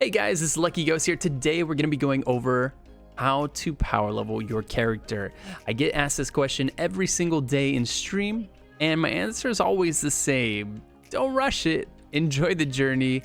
Hey guys, this is Lucky Ghost here. Today we're going to be going over how to power level your character. I get asked this question every single day in stream, and my answer is always the same. Don't rush it. Enjoy the journey.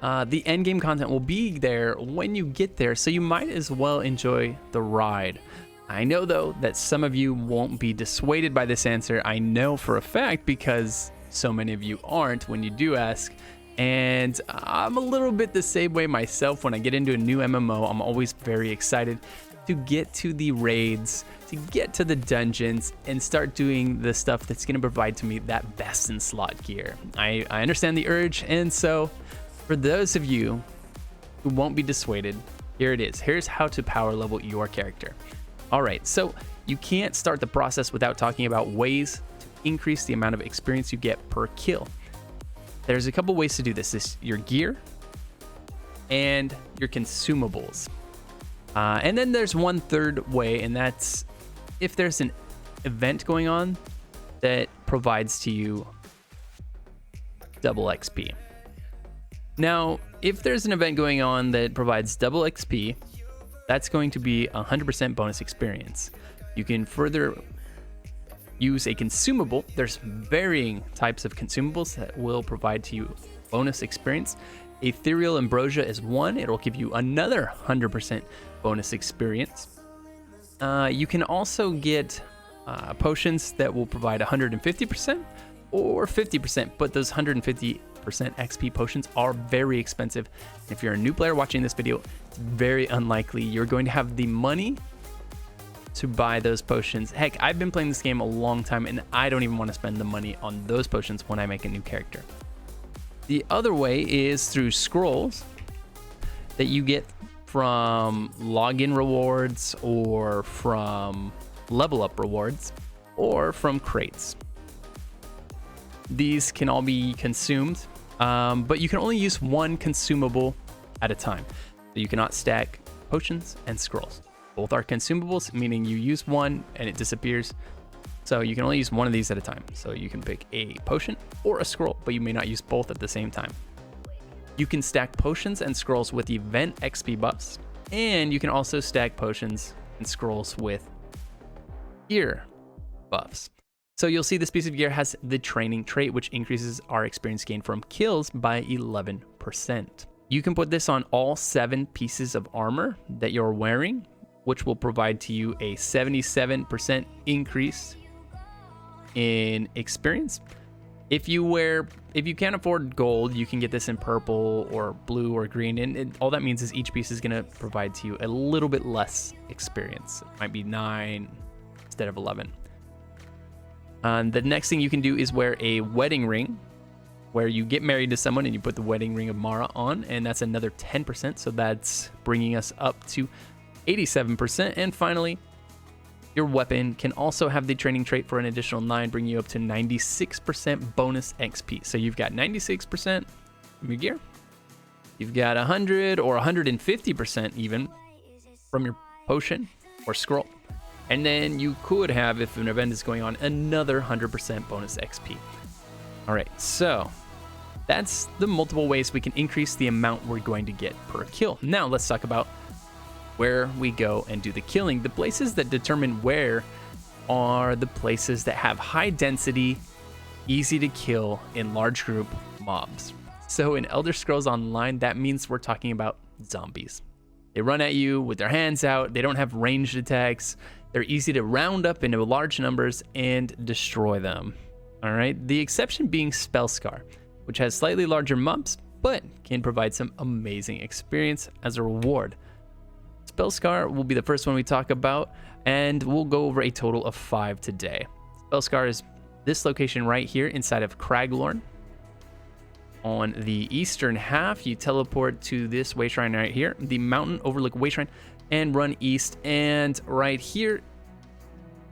The endgame content will be there when you get there, so you might as well enjoy the ride. I know though that some of you won't be dissuaded by this answer. I know for a fact because so many of you aren't when you do ask. And I'm a little bit the same way myself. When I get into a new MMO, I'm always very excited to get to the raids, to get to the dungeons, and start doing the stuff that's going to provide to me that best in slot gear. I understand the urge, and so for those of you who won't be dissuaded, here it is. Here's how to power level your character. All right, so you can't start the process without talking about ways to increase the amount of experience you get per kill. There's a couple ways to do this. This your gear and your consumables. And then there's one third way, and that's if there's an event going on that provides to you double XP. Now, if there's an event going on that provides double XP, that's going to be 100% bonus experience. You can further use a consumable. There's varying types of consumables that will provide to you bonus experience. Ethereal Ambrosia is one. It'll give you another 100% bonus experience. You can also get potions that will provide 150% or 50%, but those 150% XP potions are very expensive. If you're a new player watching this video, it's very unlikely you're going to have the money to buy those potions. Heck, I've been playing this game a long time and I don't even want to spend the money on those potions when I make a new character. The other way is through scrolls that you get from login rewards or from level up rewards or from crates. These can all be consumed, but you can only use one consumable at a time. So you cannot stack potions and scrolls. Both are consumables, meaning you use one and it disappears. So you can only use one of these at a time. So you can pick a potion or a scroll, but you may not use both at the same time. You can stack potions and scrolls with event XP buffs, and you can also stack potions and scrolls with gear buffs. So you'll see this piece of gear has the training trait, which increases our experience gain from kills by 11%. You can put this on all 7 pieces of armor that you're wearing, which will provide to you a 77% increase in experience. If you can't afford gold, you can get this in purple or blue or green, and all that means is each piece is going to provide to you a little bit less experience. It might be 9 instead of 11. The next thing you can do is wear a wedding ring, where you get married to someone and you put the wedding ring of Mara on, and that's another 10%, so that's bringing us up to 87%. And finally, your weapon can also have the training trait for an additional 9, bringing you up to 96% bonus XP. So you've got 96% from your gear, you've got 100 or 150% even from your potion or scroll, and then you could have, if an event is going on, another 100% bonus XP. All right, so that's the multiple ways we can increase the amount we're going to get per kill. Now let's talk about where we go and do the killing. The places that determine where are the places that have high density, easy to kill in large group mobs. So in Elder Scrolls Online, that means we're talking about zombies. They run at you with their hands out. They don't have ranged attacks. They're easy to round up into large numbers and destroy them. All right. The exception being Spellscar, which has slightly larger mobs, but can provide some amazing experience as a reward. Spellscar will be the first one we talk about, and we'll go over a total of 5 today. Spellscar is this location right here inside of Craglorn. On the eastern half, you teleport to this wayshrine right here, the mountain overlook wayshrine, and run east. And right here,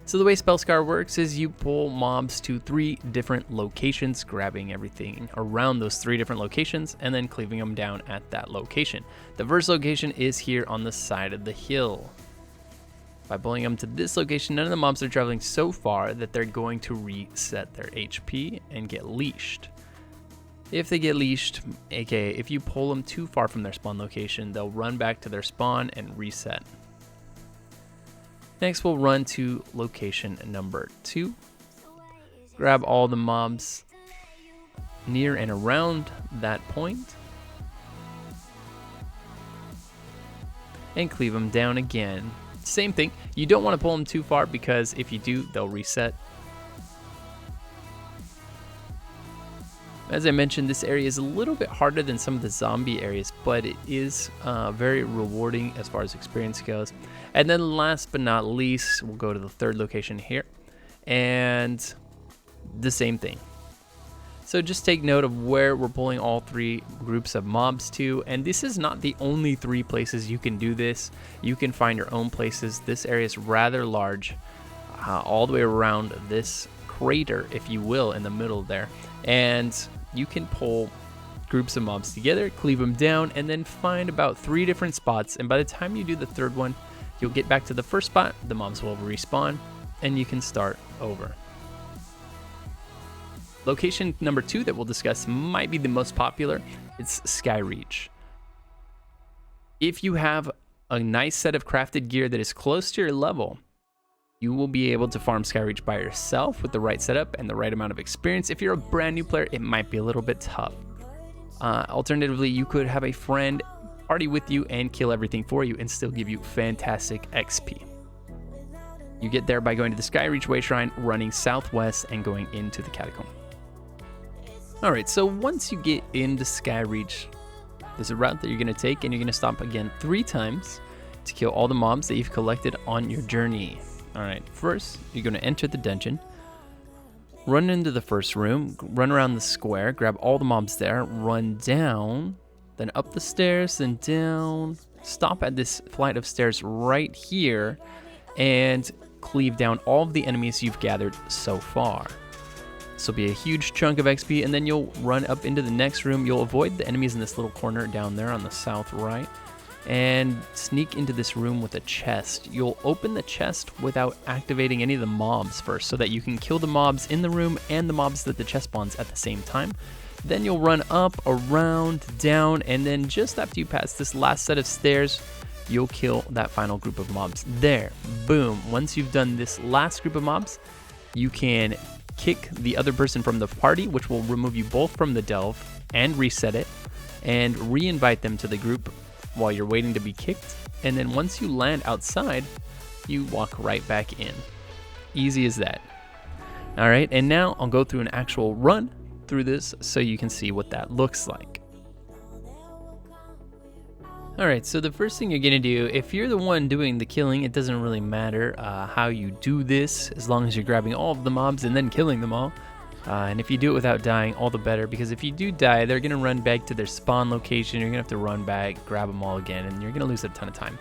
so the way Spellscar works is you pull mobs to 3 different locations, grabbing everything around those 3 different locations and then cleaving them down at that location. The first location is here on the side of the hill. By pulling them to this location, none of the mobs are traveling so far that they're going to reset their HP and get leashed. If they get leashed, aka if you pull them too far from their spawn location, they'll run back to their spawn and reset. Next, we'll run to location number 2. Grab all the mobs near and around that point and cleave them down again. Same thing, you don't want to pull them too far because if you do, they'll reset. As I mentioned, this area is a little bit harder than some of the zombie areas, but it is very rewarding as far as experience goes. And then last but not least, we'll go to the third location here, and the same thing. So just take note of where we're pulling all 3 groups of mobs to, and this is not the only 3 places you can do this. You can find your own places. This area is rather large, all the way around this crater, if you will, in the middle there. And you can pull groups of mobs together, cleave them down, and then find about 3 different spots. And by the time you do the third one, you'll get back to the first spot, the mobs will respawn, and you can start over. Location number 2 that we'll discuss might be the most popular. It's Skyreach. If you have a nice set of crafted gear that is close to your level, you will be able to farm Skyreach by yourself with the right setup and the right amount of experience. If you're a brand new player, it might be a little bit tough. Alternatively, you could have a friend party with you and kill everything for you and still give you fantastic XP. You get there by going to the Skyreach Way Shrine, running southwest and going into the catacomb. Alright, so once you get into Skyreach, there's a route that you're going to take, and you're going to stop again 3 times to kill all the mobs that you've collected on your journey. Alright, first, you're going to enter the dungeon, run into the first room, run around the square, grab all the mobs there, run down, then up the stairs, then down, stop at this flight of stairs right here, and cleave down all of the enemies you've gathered so far. This will be a huge chunk of XP, and then you'll run up into the next room. You'll avoid the enemies in this little corner down there on the south right, and sneak into this room with a chest. You'll open the chest without activating any of the mobs first, so that you can kill the mobs in the room and the mobs that the chest spawns at the same time. Then you'll run up, around, down, and then just after you pass this last set of stairs, you'll kill that final group of mobs. There, boom. Once you've done this last group of mobs, you can kick the other person from the party, which will remove you both from the delve and reset it, and re-invite them to the group while you're waiting to be kicked. And then once you land outside, you walk right back in. Easy as that. All right, and now I'll go through an actual run through this so you can see what that looks like. Alright, so the first thing you're going to do, if you're the one doing the killing, it doesn't really matter how you do this, as long as you're grabbing all of the mobs and then killing them all. And if you do it without dying, all the better, because if you do die, they're going to run back to their spawn location, you're going to have to run back, grab them all again, and you're going to lose a ton of time.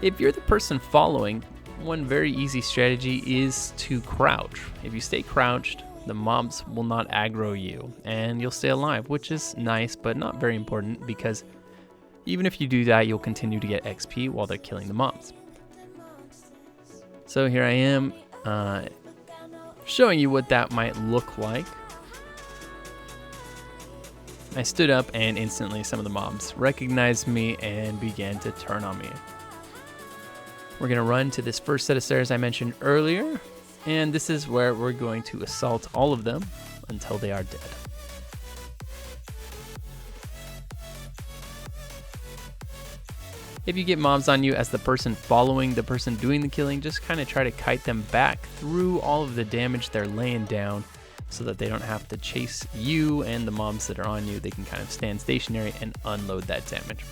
If you're the person following, one very easy strategy is to crouch. If you stay crouched, the mobs will not aggro you, and you'll stay alive, which is nice, but not very important, because even if you do that, you'll continue to get XP while they're killing the mobs. So here I am, showing you what that might look like. I stood up and instantly some of the mobs recognized me and began to turn on me. We're going to run to this first set of stairs I mentioned earlier, and this is where we're going to assault all of them until they are dead. If you get mobs on you as the person following the person doing the killing, just kind of try to kite them back through all of the damage they're laying down so that they don't have to chase you and the mobs that are on you. They can kind of stand stationary and unload that damage.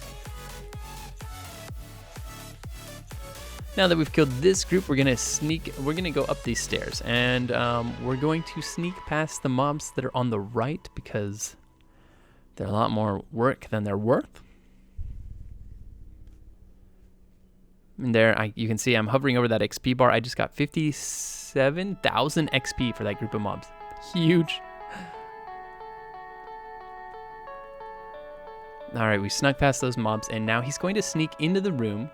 Now that we've killed this group, we're gonna go up these stairs, and we're going to sneak past the mobs that are on the right because they're a lot more work than they're worth. And there, you can see I'm hovering over that XP bar. I just got 57,000 XP for that group of mobs. Huge. All right, we snuck past those mobs, and now he's going to sneak into the room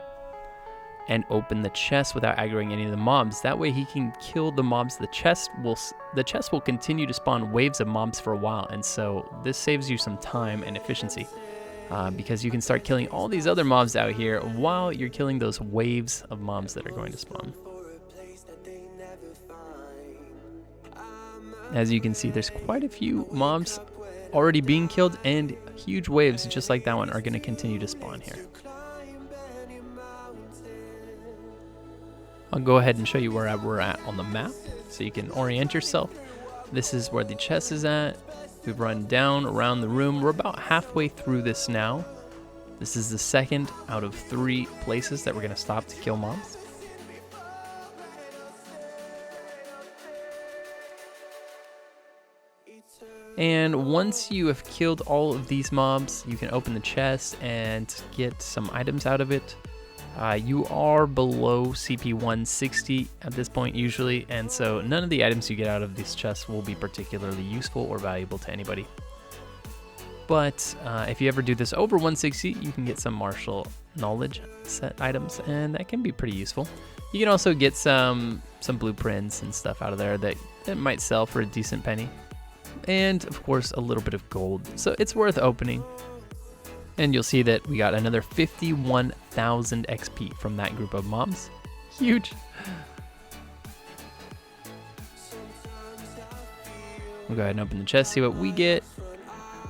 and open the chest without aggroing any of the mobs. That way he can kill the mobs. The chest will continue to spawn waves of mobs for a while, and so this saves you some time and efficiency because you can start killing all these other mobs out here while you're killing those waves of mobs that are going to spawn. As you can see, there's quite a few mobs already being killed, and huge waves just like that one are going to continue to spawn here. I'll go ahead and show you where we're at on the map so you can orient yourself. This is where the chest is at. We've run down around the room. We're about halfway through this now. This is the second out of 3 places that we're going to stop to kill mobs. And once you have killed all of these mobs, you can open the chest and get some items out of it. You are below CP 160 at this point usually, and so none of the items you get out of these chests will be particularly useful or valuable to anybody. But if you ever do this over 160, you can get some martial knowledge set items, and that can be pretty useful. You can also get some blueprints and stuff out of there that might sell for a decent penny. And of course a little bit of gold, so it's worth opening. And you'll see that we got another 51,000 XP from that group of mobs. Huge. We'll go ahead and open the chest, see what we get.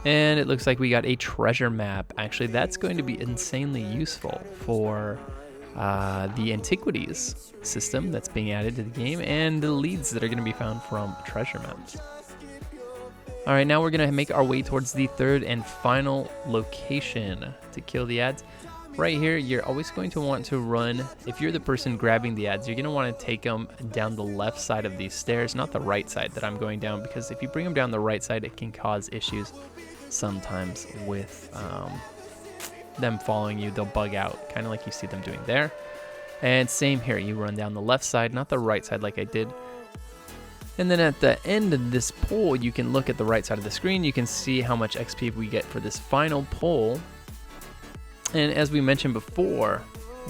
And it looks like we got a treasure map. Actually, that's going to be insanely useful for the antiquities system that's being added to the game, and the leads that are going to be found from treasure maps. All right, now we're gonna make our way towards the third and final location to kill the ads. Right here, you're always going to want to run, if you're the person grabbing the ads, you're gonna wanna take them down the left side of these stairs, not the right side that I'm going down, because if you bring them down the right side, it can cause issues sometimes with them following you. They'll bug out, kind of like you see them doing there. And same here, you run down the left side, not the right side like I did. And then at the end of this pull, you can look at the right side of the screen. You can see how much XP we get for this final pull. And as we mentioned before,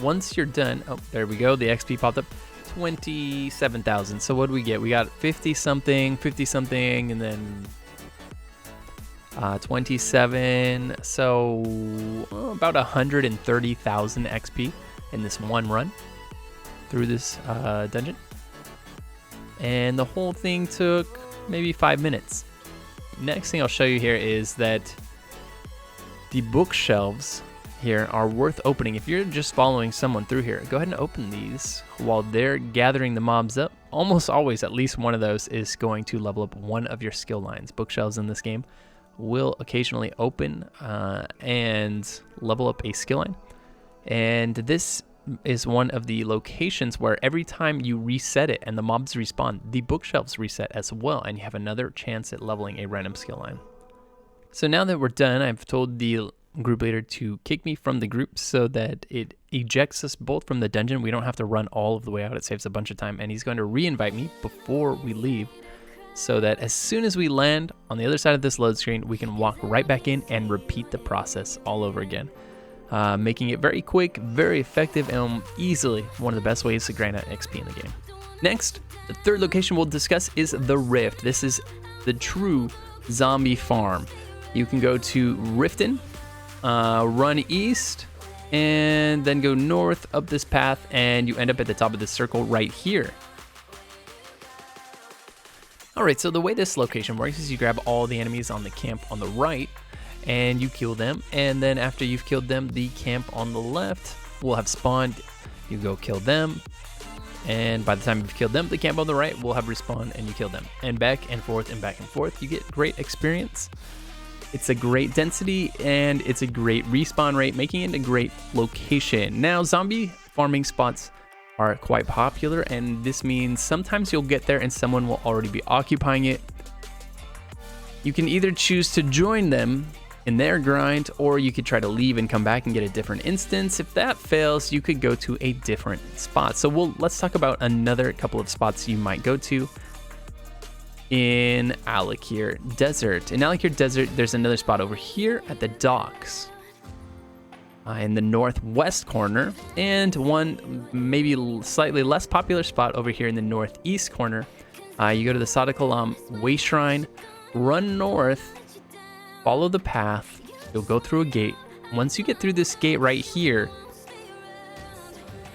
once you're done, oh, there we go. The XP popped up, 27,000. So what do we get? We got 50 something, and then 27. So about 130,000 XP in this one run through this dungeon. And the whole thing took maybe 5 minutes. Next thing I'll show you here is that the bookshelves here are worth opening. If you're just following someone through here, go ahead and open these while they're gathering the mobs up. Almost always, at least one of those is going to level up one of your skill lines. Bookshelves in this game will occasionally open and level up a skill line. And this is one of the locations where every time you reset it and the mobs respawn, the bookshelves reset as well, and you have another chance at leveling a random skill line. So now that we're done, I've told the group leader to kick me from the group so that it ejects us both from the dungeon. We don't have to run all of the way out. It saves a bunch of time, and he's going to re-invite me before we leave so that as soon as we land on the other side of this load screen, we can walk right back in and repeat the process all over again. Making it very quick, very effective, and easily one of the best ways to grind out XP in the game. Next, the third location we'll discuss is the Rift. This is the true zombie farm. You can go to Riften, run east, and then go north up this path, and you end up at the top of the circle right here. Alright, so the way this location works is you grab all the enemies on the camp on the right, and you kill them, and then after you've killed them, the camp on the left will have spawned. You go kill them, and by the time you've killed them, the camp on the right will have respawned, and you kill them. And back and forth and back and forth. You get great experience. It's a great density, and it's a great respawn rate, making it a great location. Now, zombie farming spots are quite popular, and this means sometimes you'll get there and someone will already be occupying it. You can either choose to join them in their grind, or you could try to leave and come back and get a different instance. If that fails, you could go to a different spot. So let's talk about another couple of spots you might go to in Alikr Desert. In Alikr Desert, there's another spot over here at the docks. in the northwest corner, and one maybe slightly less popular spot over here in the northeast corner. You go to the Sadakolam Way Shrine, run north, follow the path, you'll go through a gate. Once you get through this gate right here,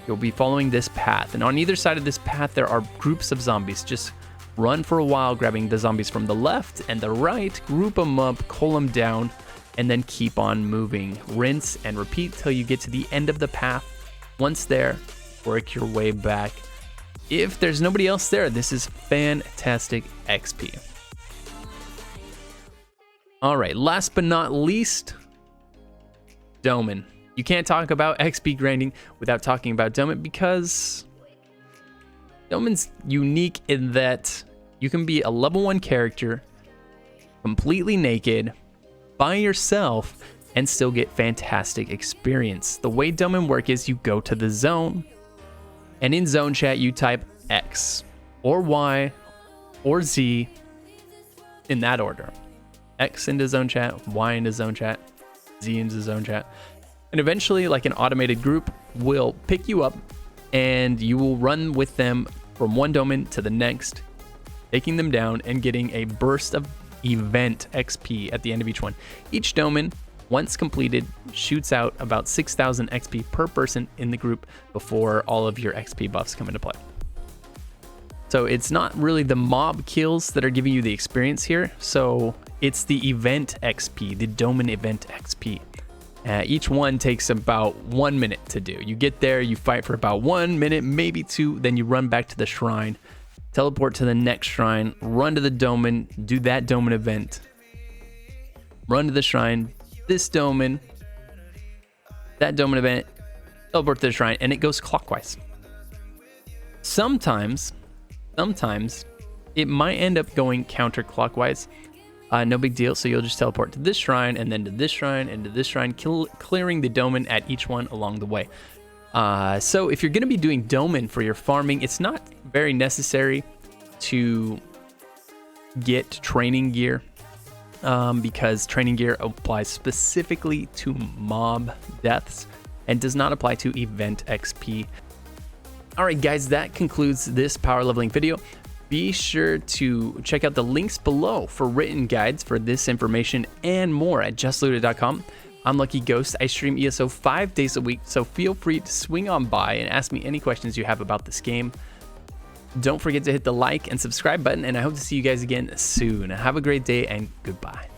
you'll be following this path, and on either side of this path there are groups of zombies. Just run for a while, grabbing the zombies from the left and the right, group them up, cull them down, and then keep on moving. Rinse and repeat till you get to the end of the path. Once there, work your way back. If there's nobody else there, this is fantastic XP. All right, last but not least, Dolmen. You can't talk about XP grinding without talking about Dolmen, because Dolmen's unique in that you can be a level 1 character, completely naked, by yourself, and still get fantastic experience. The way Dolmen work is you go to the zone, and in zone chat you type X or Y or Z in that order. X into zone chat, Y into zone chat, Z into zone chat. And eventually, like an automated group will pick you up and you will run with them from one Dolmen to the next, taking them down and getting a burst of event XP at the end of each one. Each Dolmen, once completed, shoots out about 6,000 XP per person in the group before all of your XP buffs come into play. So it's not really the mob kills that are giving you the experience here. So it's the event XP, the Dolmen event XP. Each one takes about 1 minute to do. You get there, you fight for about 1 minute, maybe 2, then you run back to the shrine, teleport to the next shrine, run to the Dolmen, do that Dolmen event, run to the shrine, this Dolmen, that Dolmen event, teleport to the shrine, and it goes clockwise. Sometimes it might end up going counterclockwise. No big deal. So you'll just teleport to this shrine, and then to this shrine, and to this shrine, clearing the Dolmen at each one along the way. So if you're going to be doing Dolmen for your farming, it's not very necessary to get training gear, because training gear applies specifically to mob deaths and does not apply to event XP. All right, guys, that concludes this power leveling video. Be sure to check out the links below for written guides for this information and more at justlooted.com. I'm Lucky Ghost. I stream ESO 5 days a week, so feel free to swing on by and ask me any questions you have about this game. Don't forget to hit the like and subscribe button, and I hope to see you guys again soon. Have a great day, and goodbye.